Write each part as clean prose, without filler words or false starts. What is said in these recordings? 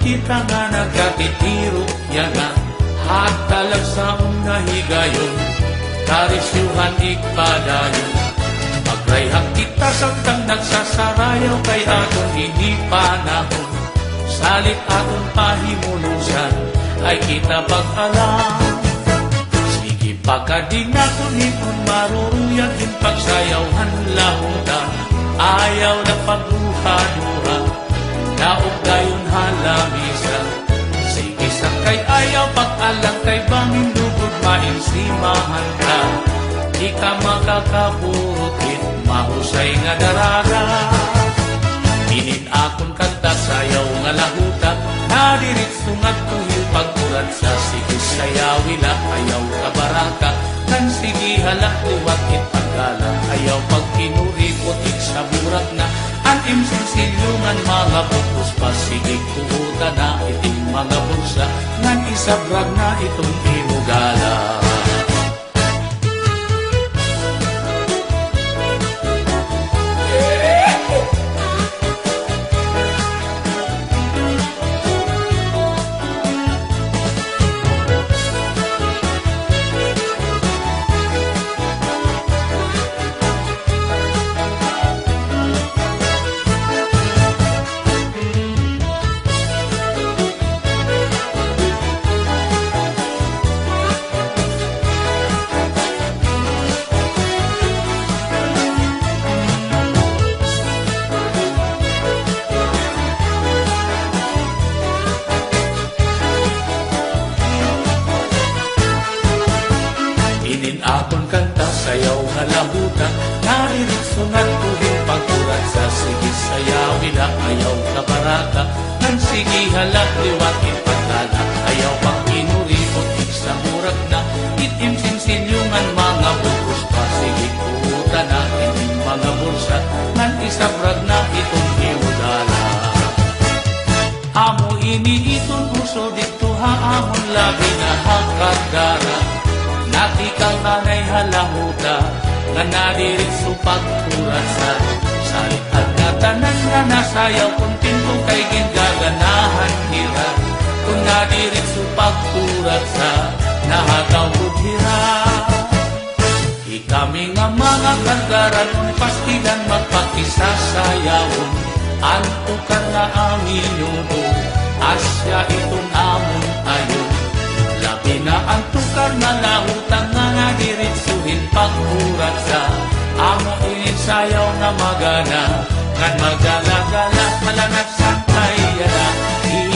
kita nga nagkatitiro yaga at talag sa nahigayon karisyuhan ikpadayon magrayhak kita samtang nagsasarayaw kay aton ini panahon salit aton pahimulusan ay kita pag-alam sige pagkading naton hipon maruruyag in pagsayawhan lahuta ayaw na pagruha-duha naog dayon halamisa sige sakay ayaw pag-alang kay bangin lugod mainsimahan ka di ka makakaburutin mahusay nga daraga inin akon kanta sayaw nga lahuta nadiritso nga tuhil pagkurat sa sige sayawila ayaw kabaraka kan sige halak liwat itpagala ayaw pagkinuripot sa burak na anim sinsilyungan mga bukus pasigig kuhuta na iting mga bulsa ngan isabrag na itong imugala akon kanta sayaw halabuta nariritso nga tuhil pagkurat sa sige sayawila ayaw kabaraka nan sige halak liwat ipagdala ayaw pagkinuripot sa murak na itim sinsilyungan mga bukus pa sige kuta na itim mga bulsa nan isabrag na itong hiudala amo ini itong uso dito haamon labi na hakagara natikang nanay halahuta nga nadiritso pagkurasa salit at katanan nga nasayaw kung tinto kay gingaganahan hira kung nadiritso pagkurasa nahataw hira ikami nga mga kargaran kung pastilan magpakisasayawon antukan na amin yudo asya itong amon ayon labi na ang tukar na lahutang nga nadiritsuhin pagkurat sa amo sayaw na magana ngan magala-gala malanag santay yada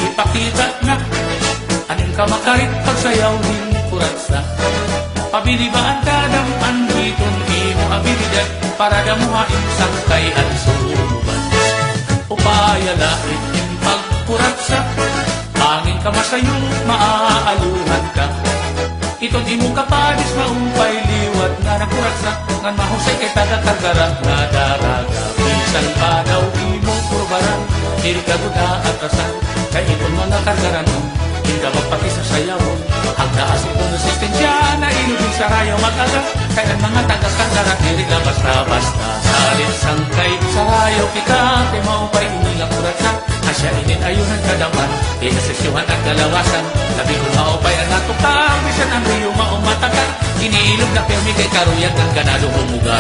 ipakita na aning ka makarit pagsayaw din kurat sa pabilibaan ka daman hiton imo abilidad para damuhain sangkay at suruban upaya lain pagkurat sa angin ka masayo, maaaluhan ka ito di mo kapadis maumpay liwat nga nakurat sa ngan mahusay kay tagakargaran na daraga minsan pa daw di mo kurbaran diri ka guda at asan kay itong mga kargaran mo hindi ka magpati sa sayawon hagdaas itong resistensya na inubing sa rayaw mag-aga kay ang mga tagakargaran diri ka basta-basta salit sangkay sa rayaw pika kay maumpay inilang kurat sa asya inin ayunan kadaman inasesyuhan at kalawasan labi kong maupay ang natukang bisan ang riyo maumatakan iniilog na pirmi kay karuyan ng ganado humuga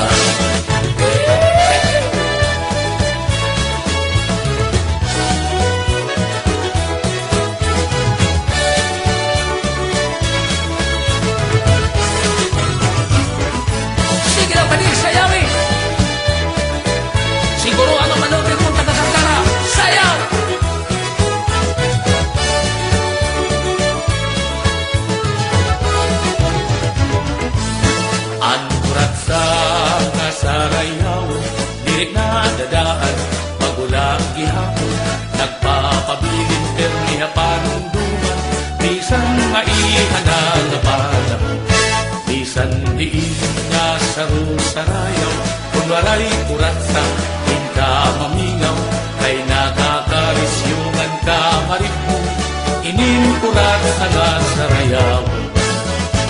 sige lang panig sayawi siguro ano manobin kong taga-santara sayaw sarayaw, dirik na dadaan, magulang gihapon, nagpapabilin perniha panunduman, bisan maihanal na panahon, bisan diin nga sarayaw, kunwaray kuratsa, hinka mamingaw, kay nakakarisyungan ka maripmo, inin kuratsa nga sarayaw.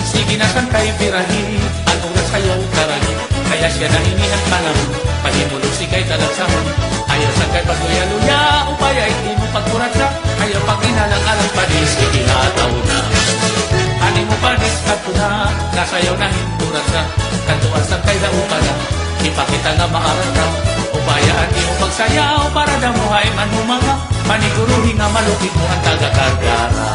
Sige na sang kay birahi, anong nasayaw karagi, kaya siya na inihan panahon, pahimulo si kay talagsahon, ayaw sa kay pagluya-luya, upaya hindi mo pagkuratsa, ayaw pag inalang-alang padis, ikilataw na. Ani mo padis, ato na, nasayaw na hinduratsa, kantuan sa kay dauka na, ipakita nga maaral ka, ubayaan di mo pagsayaw, para damuhay man humanga, paniguruhin nga malupit mo ang taga-kargara.